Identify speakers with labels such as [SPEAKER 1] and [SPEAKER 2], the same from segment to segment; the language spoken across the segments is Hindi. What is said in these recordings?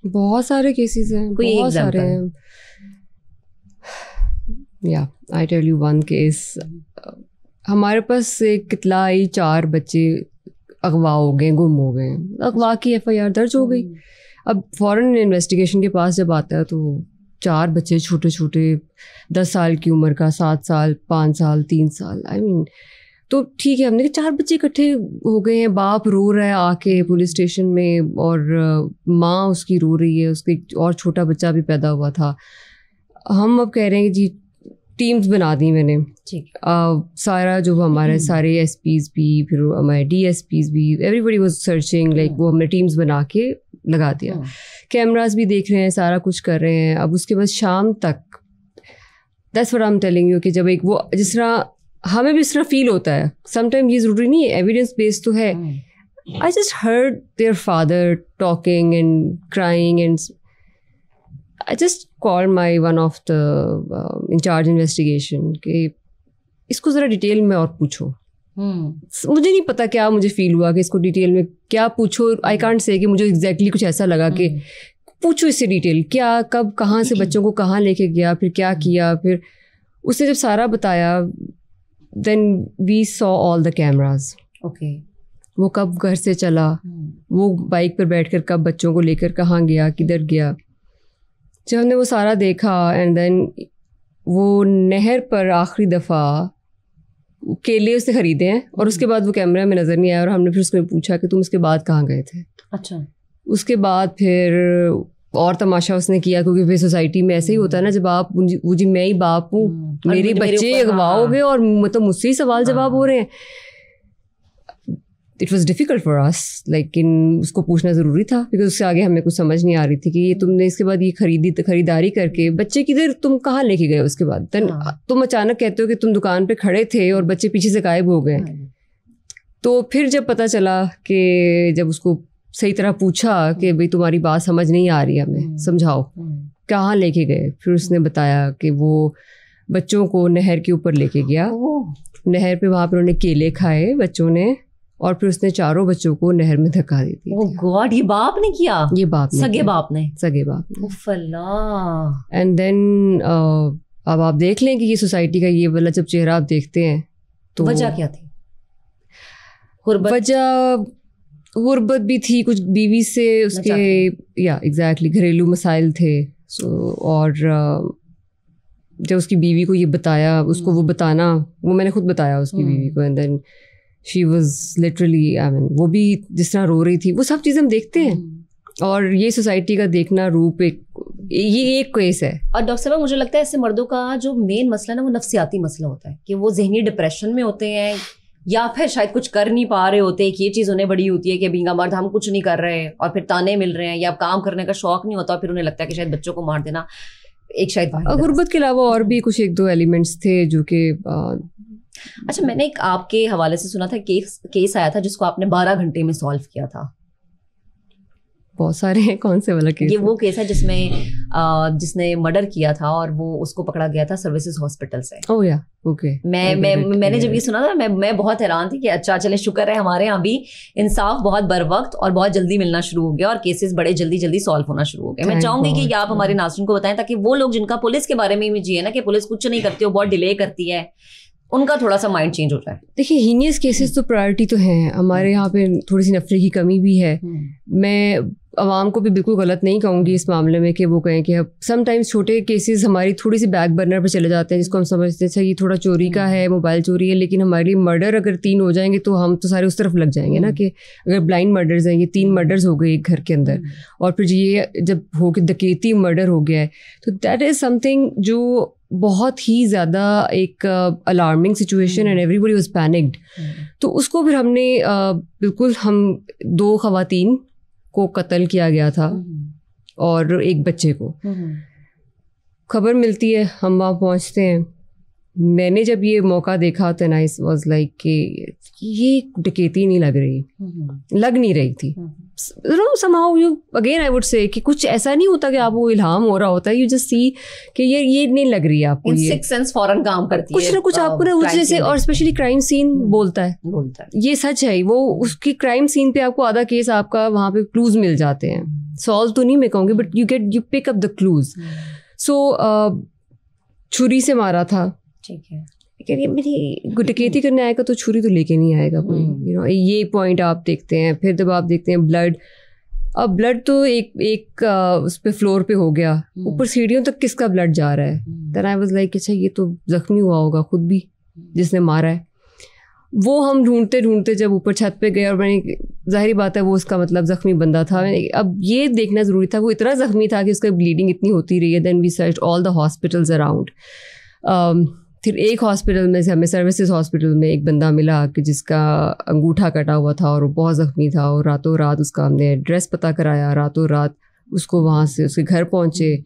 [SPEAKER 1] बहुत सारे केसेस हैं,
[SPEAKER 2] कोई
[SPEAKER 1] बहुत सारे हैं। या I tell you one case, हमारे पास एक कितला आई 4 बच्चे अगवा हो गए, गुम हो गए। अगवा की FIR दर्ज हो गई। अब फॉरेन इन्वेस्टिगेशन के पास जब आता है तो 4 बच्चे छोटे छोटे, 10 साल की उम्र का, 7 साल, 5 साल, 3 साल, आई मीन तो ठीक है, हमने कहा 4 बच्चे इकट्ठे हो गए हैं, बाप रो रहा है आके पुलिस स्टेशन में और माँ उसकी रो रही है, उसके और छोटा बच्चा भी पैदा हुआ था। हम अब कह रहे हैं कि जी टीम्स बना दी मैंने,
[SPEAKER 2] ठीक,
[SPEAKER 1] सारा जो हमारे सारे SPs भी, फिर हमारे DSPs भी, एवरीबडी वाज सर्चिंग, लाइक वो हमने टीम्स बना के लगा दिया, कैमरास भी देख रहे हैं, सारा कुछ कर रहे हैं। अब उसके बाद शाम तक, that's what I am telling you, कि जब एक वो जिस तरह हमें भी इस तरह फील होता है समटाइम, ये ज़रूरी नहीं है एविडेंस बेस्ड तो है। I just heard their father talking and crying and I just called my one of the in charge investigation कि इसको ज़रा डिटेल में और पूछो। मुझे नहीं पता क्या मुझे फील हुआ कि इसको डिटेल में क्या पूछो। आई कांट से कि मुझे एग्जैक्टली कुछ ऐसा लगा कि पूछो इससे डिटेल, क्या, कब, कहाँ से बच्चों को कहाँ लेके गया, फिर क्या किया। फिर उसने जब सारा बताया, then we saw all the cameras.
[SPEAKER 2] Okay,
[SPEAKER 1] वो कब घर से चला, वो बाइक पर बैठकर कब बच्चों को लेकर कहाँ गया, किधर गया। जब हमने वो सारा देखा एंड देन वो नहर पर आखिरी दफ़ा केले उसने ख़रीदे हैं और उसके बाद वो कैमरा में नज़र नहीं आया, और हमने फिर उसको पूछा कि तुम उसके बाद कहाँ गए थे।
[SPEAKER 2] अच्छा,
[SPEAKER 1] उसके बाद फिर और तमाशा उसने किया, क्योंकि फिर सोसाइटी में ऐसे ही होता है ना, जब आप वो जी मैं ही बाप हूँ, मेरे बच्चे अगवा हो गए और मतलब मुझसे ही सवाल जवाब हो रहे हैं। It was difficult for us, लेकिन उसको पूछना ज़रूरी था, बिकॉज उससे आगे हमें कुछ समझ नहीं आ रही थी कि ये तुमने इसके बाद ये खरीदारी करके बच्चे किधर, तुम कहाँ लेके गए उसके बाद। तुम अचानक कहते हो कि तुम दुकान पे खड़े थे और बच्चे पीछे से गायब हो गए। तो फिर जब पता चला कि जब उसको सही तरह पूछा कि भाई तुम्हारी बात समझ नहीं आ रही, हमें समझाओ कहाँ लेके गए, फिर उसने बताया कि वो बच्चों को नहर के ऊपर लेके गया। नहर पे वहाँ पर उन्होंने केले खाए बच्चों ने, और फिर उसने 4 बच्चों को नहर में धक्का दी थी।
[SPEAKER 2] ओह गॉड, ये बाप ने किया?
[SPEAKER 1] ये बाप ने,
[SPEAKER 2] सगे बाप ने।
[SPEAKER 1] एंड देन अब आप देख लें कि ये सोसाइटी का ये वाला जब चेहरा आप देखते हैं तो
[SPEAKER 2] वजह क्या थी?
[SPEAKER 1] वजह गुर्बत भी थी, कुछ बीवी से उसके, या एग्जैक्टली घरेलू मसाइल थे। और जब उसकी बीवी को ये बताया, उसको वो बताना, वो मैंने खुद बताया उसकी बीवी को, and then she was literally, I mean वो भी जिस तरह रो रही थी, वो सब चीज़ें हम देखते हैं। और ये सोसाइटी का देखना रूप ये एक केस है।
[SPEAKER 2] और डॉक्टर साहब मुझे लगता है ऐसे मर्दों का जो मेन मसला ना वो नफ्सियाती मसला होता है, कि वो जहनी डिप्रेशन में होते हैं, या फिर शायद कुछ कर नहीं पा रहे होते। कि ये चीज़ उन्हें बड़ी होती है कि बींगा मर्द हम कुछ नहीं कर रहे, और फिर ताने मिल रहे हैं, या काम करने का शौक नहीं होता, फिर उन्हें लगता है कि शायद बच्चों को मार देना एक शायद
[SPEAKER 1] गुर्बत के अलावा और भी कुछ 1-2 एलिमेंट्स थे जो कि
[SPEAKER 2] अच्छा, मैंने एक आपके हवाले से सुना था केस आया था जिसको आपने 12 घंटे में सॉल्व किया था।
[SPEAKER 1] बहुत सारे हैं, कौन से वाला केस?
[SPEAKER 2] ये वो केस है जिसमें जिसने मर्डर किया था और वो उसको पकड़ा गया था सर्विसेज हॉस्पिटल से।
[SPEAKER 1] ओह या, ओके।
[SPEAKER 2] मैंने जब ये सुना था मैं बहुत हैरान थी कि अच्छा चले शुक्र है हमारे यहाँ भी इंसाफ बहुत बर वक्त और बहुत जल्दी मिलना शुरू हो गया और केसेस बड़े जल्दी सॉल्व होना शुरू हो गए। मैं चाहूंगी कि आप हमारे नाज़रीन को बताएं, ताकि वो लोग जिनका पुलिस के बारे में इमेज है ना कि पुलिस कुछ नहीं करती हो, बहुत डिले करती है, उनका थोड़ा सा माइंड चेंज हो जाए।
[SPEAKER 1] देखिए, हीनियस केसेस तो प्रायोरिटी तो हैं हमारे यहाँ पे, थोड़ी सी नफरत की कमी भी है। मैं आवाम को भी बिल्कुल गलत नहीं कहूँगी इस मामले में कि वो कहें कि अब समटाइम्स छोटे केसेस हमारी थोड़ी सी बैक बर्नर पर चले जाते हैं, जिसको हम समझते हैं ये थोड़ा चोरी का है, मोबाइल चोरी है, लेकिन हमारे लिए मर्डर अगर 3 हो जाएंगे तो हम तो सारे उस तरफ लग जाएंगे ना, कि अगर ब्लाइंड मर्डर्स हैं, ये 3 मर्डर्स हो गए एक घर के अंदर, और फिर ये जब हो के डकैती मर्डर हो गया है, तो दैट इज़ समथिंग जो बहुत ही ज़्यादा एक alarming situation, and everybody was panicked. तो उसको फिर हमने बिल्कुल, हम 2 ख़वातीन को कत्ल किया गया था और एक बच्चे को। खबर मिलती है, हम वहाँ पहुँचते हैं। मैंने जब ये मौका देखा तो आई वाज लाइक कि ये डकैती नहीं लग नहीं रही थी। somehow you again I would say कि कुछ ऐसा नहीं होता कि आपको इल्हाम हो रहा होता है, you just see कि ये नहीं लग रही है आपको, ये
[SPEAKER 2] सिक्स सेंस फौरन काम करती है
[SPEAKER 1] कुछ ना कुछ आपको ना उस जैसे, और स्पेशली क्राइम सीन बोलता है, ये सच है, वो उसकी क्राइम सीन पे आपको आधा केस आपका वहाँ पे क्लूज मिल जाते हैं, सॉल्व तो नहीं मैं कहूँगी but you pick up the clues. So छुरी से मारा था, ठीक है, मेरी डकैती करने आएगा तो छुरी तो लेके नहीं आएगा कोई, यू नो, ये पॉइंट आप देखते हैं. फिर जब आप देखते हैं ब्लड, अब ब्लड तो एक उस पे फ्लोर पे हो गया, ऊपर सीढ़ियों तक किसका ब्लड जा रहा है. देन आई वाज लाइक अच्छा ये तो जख्मी हुआ होगा खुद भी जिसने मारा है. वो हम ढूंढते ढूंढते जब ऊपर छत पे गए और मैंने, जाहिर बात है वो उसका मतलब जख्मी बंदा था, अब ये देखना ज़रूरी था वो इतना जख्मी था कि उसका ब्लीडिंग इतनी होती रही है. Then we search all the hospitals around. फिर एक हॉस्पिटल में से हमें सर्विसेज हॉस्पिटल में एक बंदा मिला कि जिसका अंगूठा कटा हुआ था और वो बहुत ज़ख्मी था, और रातों रात उसका हमने एड्रेस पता कराया, रातों रात उसको वहाँ से उसके घर पहुँचे,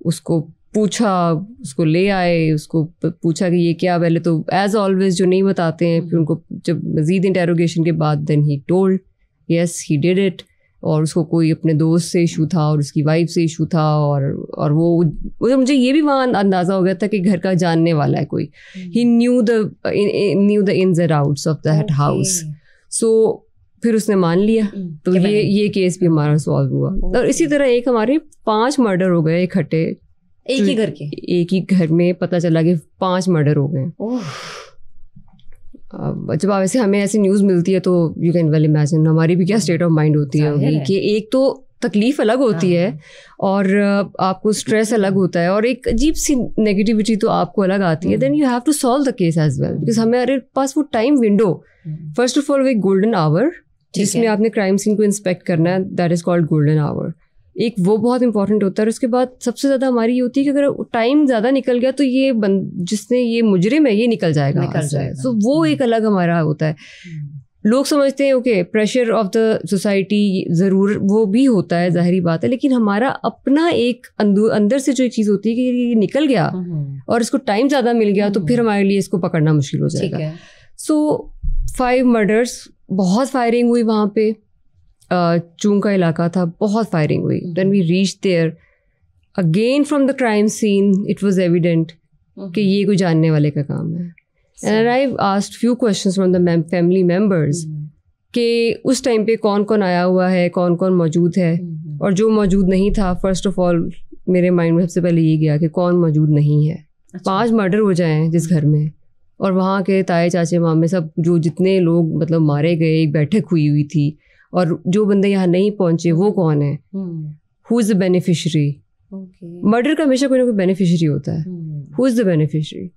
[SPEAKER 1] उसको पूछा, उसको ले आए, उसको पूछा कि ये क्या, पहले तो एज ऑलवेज जो नहीं बताते हैं, फिर उनको जब मज़ीद इंटेरोगेशन के बाद then he told yes he did it, और उसको कोई अपने दोस्त से इशू था और उसकी वाइफ से इशू था, और वो मुझे ये भी वहाँ अंदाज़ा हो गया था कि घर का जानने वाला है कोई. He knew the ins and outs of that house. So फिर उसने मान लिया, तो ये केस भी हमारा सॉल्व हुआ. और इसी तरह एक हमारे 5 मर्डर हो गए इकट्ठे,
[SPEAKER 2] एक ही घर के,
[SPEAKER 1] एक ही घर में पता चला कि 5 मर्डर हो गए. जब वैसे हमें ऐसी न्यूज़ मिलती है तो यू कैन वेल इमेजिन हमारी भी क्या स्टेट ऑफ माइंड होती है कि एक तो तकलीफ अलग होती है और आपको स्ट्रेस अलग होता है और एक अजीब सी नेगेटिविटी तो आपको अलग आती है. Then you have to solve the case as well, because हमारे पास वो time window, first of all एक गोल्डन आवर जिसमें आपने क्राइम सीन को इंस्पेक्ट करना है, that is called golden hour. एक वो बहुत इंपॉर्टेंट होता है. और उसके बाद सबसे ज़्यादा हमारी ये होती है कि अगर टाइम ज़्यादा निकल गया तो ये जिसने ये मुजरिम है ये निकल जाएगा. तो वो एक अलग हमारा होता है. लोग समझते हैं okay pressure of the society ज़रूर वो भी होता है, जाहिर बात है, लेकिन हमारा अपना एक अंदर से जो एक चीज़ होती है कि ये निकल गया और इसको टाइम ज़्यादा मिल गया तो फिर हमारे लिए इसको पकड़ना मुश्किल हो जाएगा. सो 5 मर्डर्स, बहुत फायरिंग हुई वहाँ पे, चूंग का इलाका था, बहुत फायरिंग हुई. Then we reach there again from the crime scene it was evident कि ये कोई जानने वाले का काम है. And I asked few questions from the family members कि उस टाइम पे कौन कौन आया हुआ है, कौन कौन मौजूद है, और जो मौजूद नहीं था, फर्स्ट ऑफ ऑल मेरे माइंड में सबसे पहले ये गया कि कौन मौजूद नहीं है. 5 मर्डर हो जाएं जिस घर में, और वहाँ के ताए चाचे मामे सब जो जितने लोग मतलब मारे गए, एक बैठक हुई थी, और जो बंदे यहाँ नहीं पहुंचे वो कौन है, who is the beneficiary. Murder का हमेशा कोई ना कोई बेनिफिशरी होता है. Who is the beneficiary.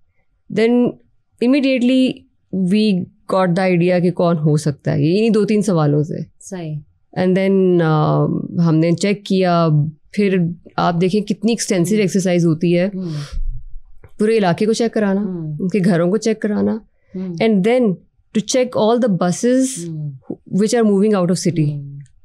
[SPEAKER 1] Then immediately we got the idea कि कौन हो सकता है, इन्हीं 2-3 सवालों से. सही. एंड देन हमने चेक किया. फिर आप देखें कितनी एक्सटेंसिव एक्सरसाइज होती है, पूरे इलाके को चेक कराना, उनके घरों को चेक कराना, and then to check all the buses which are moving out of city.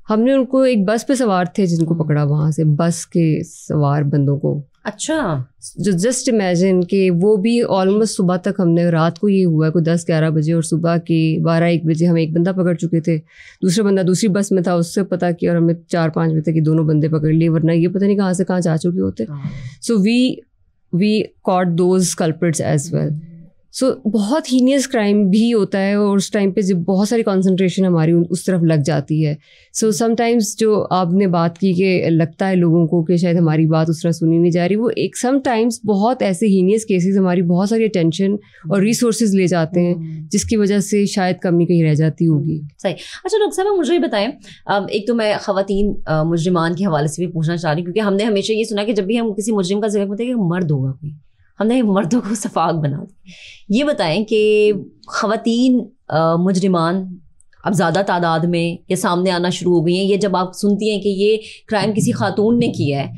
[SPEAKER 1] हमने उनको एक बस पे सवार थे जिनको पकड़ा, वहाँ से बस के सवार बंदों को. अच्छा. जो जस्ट इमेजिन कि वो भी ऑलमोस्ट सुबह तक, हमने रात को ये हुआ कोई 10-11 बजे, और सुबह के 12-1 बजे हम एक बंदा पकड़ चुके थे. दूसरा बंदा दूसरी बस में था, उससे पता किया और हमने 4-5 बजे तक ये दोनों बंदे पकड़ लिए, वरना ये पता नहीं कहाँ से कहाँ जा चुके होते. So we caught those culprits as well. So बहुत हीनियस क्राइम भी होता है, और उस टाइम पे जब बहुत सारी कंसंट्रेशन हमारी उस तरफ लग जाती है. सो समटाइम्स जो आपने बात की कि लगता है लोगों को कि शायद हमारी बात उस तरह सुनी नहीं जा रही, वो एक समटाइम्स बहुत ऐसे हीनियस केसेस हमारी बहुत सारी अटेंशन और रिसोर्सेज ले जाते हैं, जिसकी वजह से शायद कमी कहीं रह जाती होगी. सही.
[SPEAKER 2] अच्छा डॉक्टर साहब, मुझे बताएं, एक तो मैं ख़वातीन मुजरिमान के हवाले से भी पूछना चाह रही हूँ, क्योंकि हमने हमेशा ये सुना कि जब भी हम किसी मुजरिम का जिक्र करते हैं कि मर्द होगा कोई, हमने मर्दों को सफाक बना दिया. ये बताएं कि ख़वातीन मुजरिमान अब ज़्यादा तादाद में ये सामने आना शुरू हो गई हैं. ये जब आप सुनती हैं कि ये क्राइम किसी खातून ने किया है,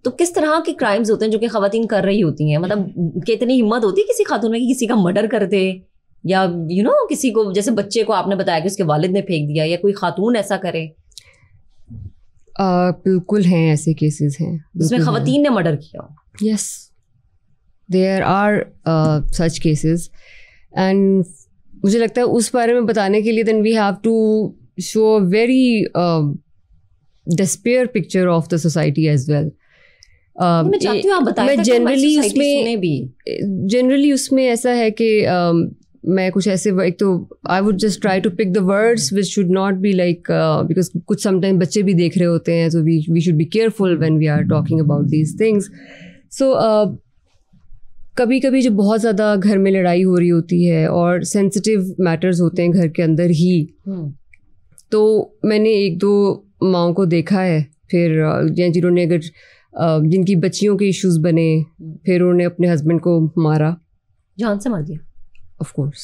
[SPEAKER 2] तो किस तरह के क्राइम्स होते हैं जो कि ख़वातीन कर रही होती हैं? मतलब कितनी हिम्मत होती है किसी खातून में कि किसी का मर्डर कर दे, या किसी को, जैसे बच्चे को आपने बताया कि उसके वालिद ने फेंक दिया, या कोई खातून ऐसा करे?
[SPEAKER 1] बिल्कुल हैं, ऐसे केसेस हैं
[SPEAKER 2] जिसमें ख़वातीन ने मर्डर किया.
[SPEAKER 1] Yes, there are such cases, and मुझे लगता है उस बारे में बताने के लिए then we have to show a very despair picture of the society as well.
[SPEAKER 2] मैं चाहती हूँ आप बताएं,
[SPEAKER 1] मैं जनरली उसमें ऐसा है कि मैं कुछ ऐसे, एक तो I would just try to pick the words which should not be like, because कुछ समटाइम बच्चे भी देख रहे होते हैं, so we should be careful when we are talking about these things. So कभी कभी जब बहुत ज़्यादा घर में लड़ाई हो रही होती है और सेंसिटिव मैटर्स होते हैं घर के अंदर ही, तो मैंने एक दो माओं को देखा है, फिर जिन्होंने अगर जिनकी बच्चियों के इश्यूज बने, फिर उन्होंने अपने हस्बैंड को मारा,
[SPEAKER 2] जान से मार दिया.
[SPEAKER 1] Of course.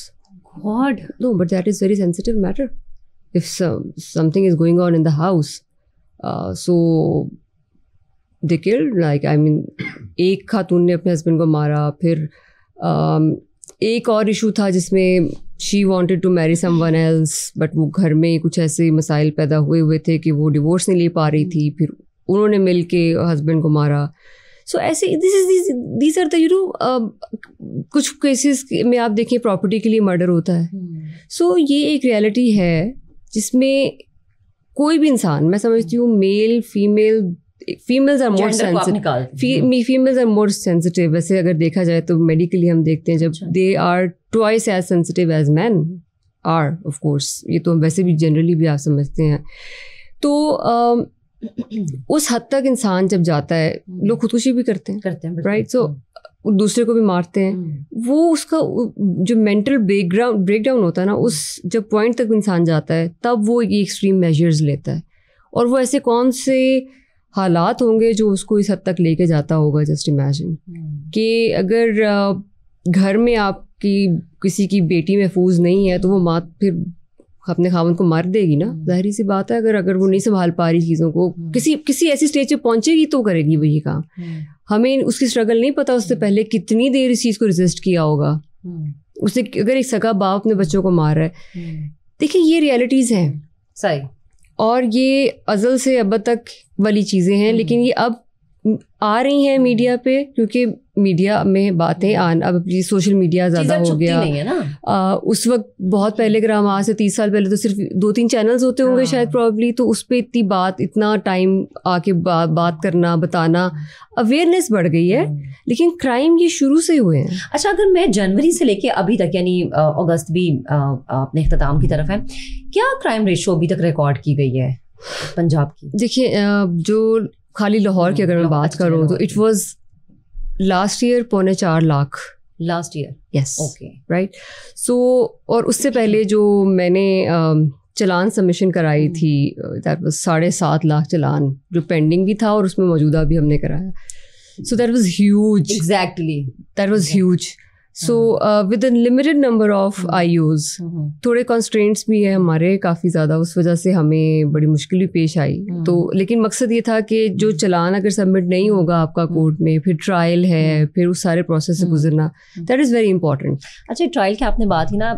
[SPEAKER 2] God.
[SPEAKER 1] No, but that is very sensitive matter. If something is going on in the house, so they killed. Like, I mean, एक खातून ने अपने हस्बैंड को मारा, फिर एक और इशू था जिसमें she wanted to marry someone else, but वो घर में कुछ ऐसे मसाइल पैदा हुए थे कि वो डिवोर्स नहीं ले पा रही थी, फिर उन्होंने मिल के हस्बैंड को मारा. सो ऐसे दिस आर द कुछ केसेस में आप देखिए प्रॉपर्टी के लिए मर्डर होता है. सो ये एक रियलिटी है जिसमें कोई भी इंसान, मैं समझती हूँ male females are more sensitive, females are more sensitive. वैसे अगर देखा जाए तो मेडिकली हम देखते हैं जब they are twice as sensitive as man are. Of course ये तो वैसे भी जनरली भी आप समझते हैं. तो उस हद तक इंसान जब जाता है, लोग खुदकुशी भी करते हैं राइट. सो दूसरे को भी मारते हैं. वो उसका जो मेंटल ब्रेकडाउन होता है ना, उस जब पॉइंट तक इंसान जाता है तब वो ये एक्सट्रीम मेजर्स लेता है. और वो ऐसे कौन से हालात होंगे जो उसको इस हद तक लेके जाता होगा. जस्ट इमेजिन कि अगर घर में आपकी किसी की बेटी महफूज नहीं है तो वो माँ फिर अपने खावंद को मार देगी ना. जाहिर सी बात है, अगर वो नहीं संभाल पा रही चीज़ों को, किसी ऐसी स्टेज पे पहुंचेगी तो करेगी वही काम. हमें उसकी स्ट्रगल नहीं पता उससे पहले कितनी देर इस चीज़ को रेजिस्ट किया होगा. उसने अगर एक सगा बाप अपने बच्चों को मार रहा है, देखिए ये रियलिटीज़ हैं
[SPEAKER 2] सही,
[SPEAKER 1] और ये अज़ल से अब तक वाली चीज़ें हैं. लेकिन ये अब आ रही हैं मीडिया पे, क्योंकि मीडिया में बातें अब सोशल मीडिया ज़्यादा हो गया.
[SPEAKER 2] नहीं है ना?
[SPEAKER 1] उस वक्त बहुत पहले, अगर हम आज से 30 साल पहले तो सिर्फ 2-3 चैनल्स होते होंगे शायद प्रॉब्ली, तो उस पर इतनी बात, इतना टाइम आके बात करना, बताना, अवेयरनेस बढ़ गई है. लेकिन क्राइम ये शुरू से हुए हैं.
[SPEAKER 2] अच्छा, अगर मैं जनवरी से लेके अभी तक, यानी अगस्त भी अपने इख्तिताम की तरफ है, क्या क्राइम रेशो अभी तक रिकॉर्ड की गई है पंजाब की?
[SPEAKER 1] देखिए, जो खाली लाहौर की अगर मैं बात करूँ तो it was last year 4.25 lakh.
[SPEAKER 2] Last year?
[SPEAKER 1] Yes.
[SPEAKER 2] Okay,
[SPEAKER 1] right. So और उससे पहले जो मैंने चलान सबमिशन कराई थी, दैट वाज 7.5 लाख चलान, जो पेंडिंग भी था और उसमें मौजूदा भी हमने कराया. So that was huge.
[SPEAKER 2] Exactly,
[SPEAKER 1] that was huge. So with a limited number of IUs, थोड़े कॉन्स्ट्रेंट्स भी है हमारे काफ़ी ज़्यादा, उस वजह से हमें बड़ी मुश्किल भी पेश आई. तो लेकिन मकसद ये था कि जो चलान अगर सबमिट नहीं होगा आपका कोर्ट में, फिर ट्रायल है, फिर उस सारे प्रोसेस से गुजरना, दैट इज़ वेरी इंपॉर्टेंट.
[SPEAKER 2] अच्छा, ट्रायल की आपने बात की ना,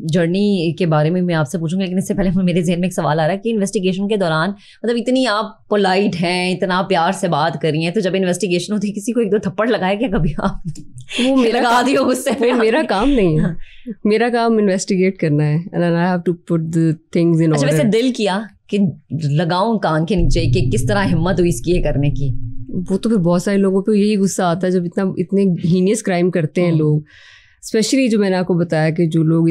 [SPEAKER 2] जर्नी के बारे में मैं आपसे पूछूंगी, लेकिन इससे पहले मेरे जहन में एक सवाल आ रहा है कि इन्वेस्टिगेशन के दौरान, मतलब इतनी आप पोलाइट हैं, इतना प्यार से बात करी हैं, तो जब इन्वेस्टिगेशन होती है किसी को 1-2 थप्पड़ लगाया क्या कभी आप?
[SPEAKER 1] वो मेरा काम नहीं है. मेरा काम इन्वेस्टिगेट करना है, and I have to put the things in order.
[SPEAKER 2] अच्छा, वैसे दिल किया कि लगाऊं कान के नीचे कि किस तरह हिम्मत हुई इसकी ये करने की?
[SPEAKER 1] वो तो फिर बहुत सारे लोगों पे यही गुस्सा आता है जब इतने हीनियस क्राइम करते हैं लोग. स्पेशली जो मैंने आपको बताया कि जो लोग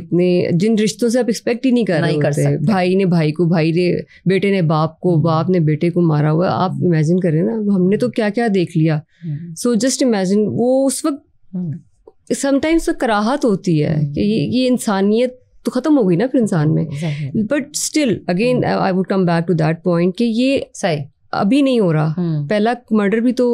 [SPEAKER 1] जिन रिश्तों से आप एक्सपेक्ट ही नहीं कर रहे होते. भाई ने भाई को, भाई ने बेटे ने बाप को, बाप ने बेटे को मारा हुआ. आप इमेजिन करें ना, हमने तो क्या क्या देख लिया. सो जस्ट इमेजिन, वो उस वक्त समटाइम्स तो कराहत होती है कि ये इंसानियत तो ख़त्म हो गई ना फिर इंसान में. But still again I would come back to that point कि ये
[SPEAKER 2] सही
[SPEAKER 1] अभी नहीं हो रहा. पहला मर्डर भी तो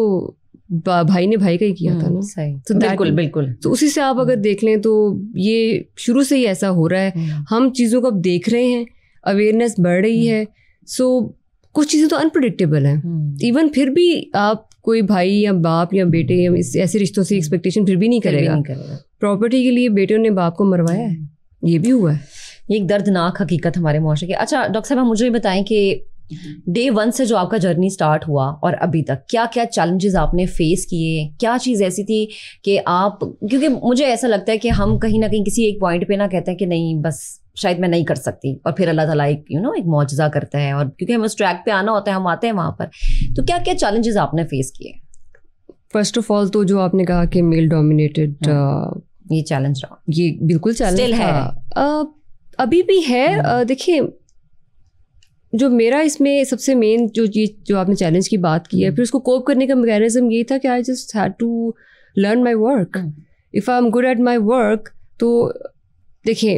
[SPEAKER 1] भाई ने भाई का ही किया था ना.
[SPEAKER 2] तो बिल्कुल.
[SPEAKER 1] तो उसी से आप अगर देख लें तो ये शुरू से ही ऐसा हो रहा है. हम चीज़ों को अब देख रहे हैं, अवेयरनेस बढ़ रही है. सो कुछ चीज़ें तो अनप्रेडिक्टेबल हैं. इवन फिर भी आप कोई भाई या बाप या बेटे या ऐसे रिश्तों से एक्सपेक्टेशन फिर भी नहीं करेगा. प्रॉपर्टी के लिए बेटे ने बाप को मरवाया है, ये भी हुआ है.
[SPEAKER 2] ये एक दर्दनाक हकीकत हमारे मुआशरे की. अच्छा डॉक्टर साहब, मुझे बताएं कि डे 1 से जो आपका जर्नी स्टार्ट हुआ और अभी तक क्या क्या चैलेंजेस आपने फेस किए, क्या चीज़ ऐसी थी कि आप, क्योंकि मुझे ऐसा लगता है कि हम कहीं ना कहीं किसी एक पॉइंट पे ना कहते हैं कि नहीं बस शायद मैं नहीं कर सकती, और फिर अल्लाह ताला एक एक मौजज़ा करता है, और क्योंकि हमें उस ट्रैक पे आना होता है, हम आते हैं वहाँ पर। तो क्या क्या चैलेंजेस आपने फेस किए?
[SPEAKER 1] फर्स्ट ऑफ ऑल तो जो आपने कहा कि मेल डोमिनेटेड,
[SPEAKER 2] ये चैलेंज रहा,
[SPEAKER 1] ये बिल्कुल चैलेंज है, अभी भी है। देखिए, जो मेरा इसमें सबसे मेन जो चीज़ जो आपने चैलेंज की बात की है, फिर उसको कोप करने का मैकेनिज्म ये था कि I just had to learn my work. If I am good at my work, तो देखिए,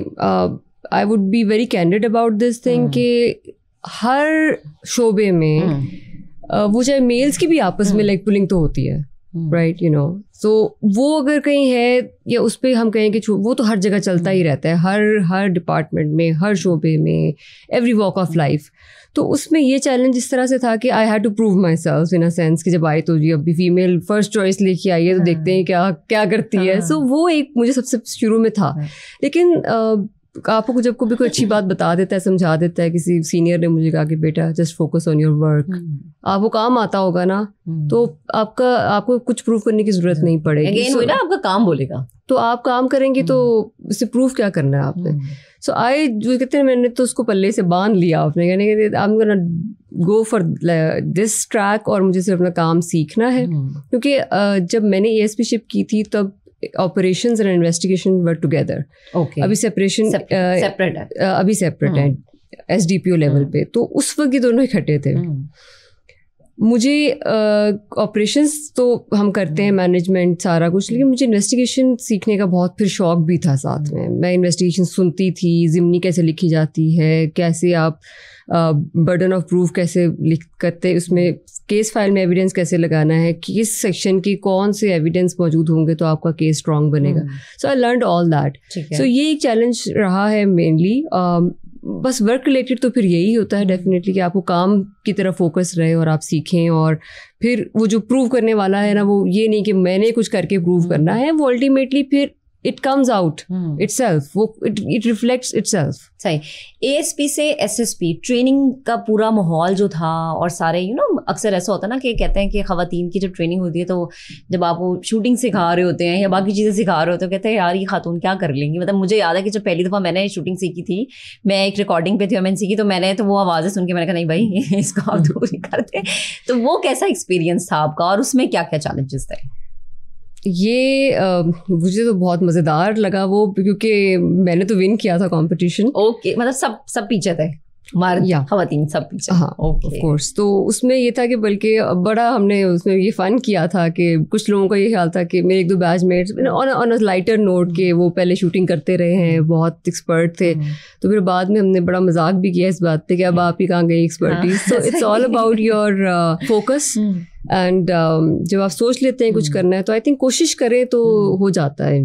[SPEAKER 1] I would be very candid about this thing कि हर शोबे में वो चाहे मेल्स की भी आपस में लाइक पुलिंग तो होती है, राइट, सो वो अगर कहीं है, या उस पर हम कहें कि वो तो हर जगह चलता ही रहता है, हर डिपार्टमेंट में, हर शोबे में, एवरी वॉक ऑफ लाइफ। तो उसमें ये चैलेंज इस तरह से था कि I had to prove myself in a sense कि जब आई तो जी अभी फीमेल फर्स्ट चॉइस लेके आई है, तो देखते हैं क्या करती है। सो वो एक मुझे सबसे शुरू में था। लेकिन आपको जब कोई अच्छी बात बता देता है, समझा देता है, किसी सीनियर ने मुझे कहा कि बेटा just focus on your work, आपको काम आता होगा ना, तो आपको कुछ प्रूव करने की जरूरत नहीं पड़ेगी।
[SPEAKER 2] ना आपका काम बोलेगा,
[SPEAKER 1] तो आप काम करेंगे, तो इसे प्रूव क्या करना है आपने। सो आई जो कहते हैं, मैंने तो उसको पल्ले से बांध लिया आपने, यानी कि I am gonna go for this track, और मुझे सिर्फ अपना काम सीखना है। क्योंकि जब मैंने ASP शिप की थी, तब operations and investigation were together.
[SPEAKER 2] Okay.
[SPEAKER 1] अभी separation
[SPEAKER 2] separate है,
[SPEAKER 1] अभी separate है SDPO लेवल पे, तो उस वक्त ये दोनों इकट्ठे थे। मुझे ऑपरेशंस तो हम करते हैं, मैनेजमेंट सारा कुछ, लेकिन मुझे इन्वेस्टिगेशन सीखने का बहुत फिर शौक भी था साथ में। मैं इन्वेस्टिगेशन सुनती थी, ज़िमनी कैसे लिखी जाती है, कैसे आप बर्डन ऑफ प्रूफ कैसे करते, उसमें केस फाइल में एविडेंस कैसे लगाना है, किस सेक्शन की कौन से एविडेंस मौजूद होंगे तो आपका केस स्ट्रॉन्ग बनेगा। सो आई लर्नड ऑल दैट। सो ये एक चैलेंज रहा है मेनली। बस वर्क रिलेटेड तो फिर यही होता है डेफिनेटली कि आपको काम की तरफ फोकस रहे और आप सीखें, और फिर वो जो प्रूव करने वाला है ना, वो ये नहीं कि मैंने कुछ करके प्रूव करना है, वो अल्टीमेटली फिर it comes out itself, वो it reflects itself।
[SPEAKER 2] सही। ASP से SSP ट्रेनिंग का पूरा माहौल जो था, और सारे अक्सर ऐसा होता है ना कि कहते हैं कि ख़वातीन की जब ट्रेनिंग होती है, तो जब आप वो शूटिंग सिखा रहे होते हैं या बाकी चीज़ें सिखा रहे होते हैं, तो कहते हैं यार ये खातून क्या कर लेंगी। मतलब मुझे याद है कि जब पहली दफ़ा मैंने शूटिंग सीखी थी, मैं एक रिकॉर्डिंग पे थी और मैंने सीखी, तो मैंने तो वो आवाज़ें सुन के मैंने कहा नहीं भाई इसको आप दूर ही करते। तो वो कैसा एक्सपीरियंस था आपका, और उसमें क्या क्या चैलेंजेस थे?
[SPEAKER 1] ये मुझे तो बहुत मज़ेदार लगा वो, क्योंकि मैंने तो विन किया था कंपटीशन।
[SPEAKER 2] ओके, मतलब सब पीछे थे, ख़वातीन सब पीछे।
[SPEAKER 1] हाँ, ऑफ कोर्स। तो उसमें ये था कि बल्कि बड़ा हमने उसमें ये फ़न किया था कि कुछ लोगों का ये ख्याल था कि मेरे एक दो batchmates on a lighter note के वो पहले शूटिंग करते रहे हैं, बहुत एक्सपर्ट थे। तो फिर बाद में हमने बड़ा मजाक भी किया इस बात पे कि अब आप ही कहाँ गई expertise. So it's all about your focus, and जब आप सोच लेते हैं कुछ करना है, तो आई थिंक कोशिश करें तो हो जाता है।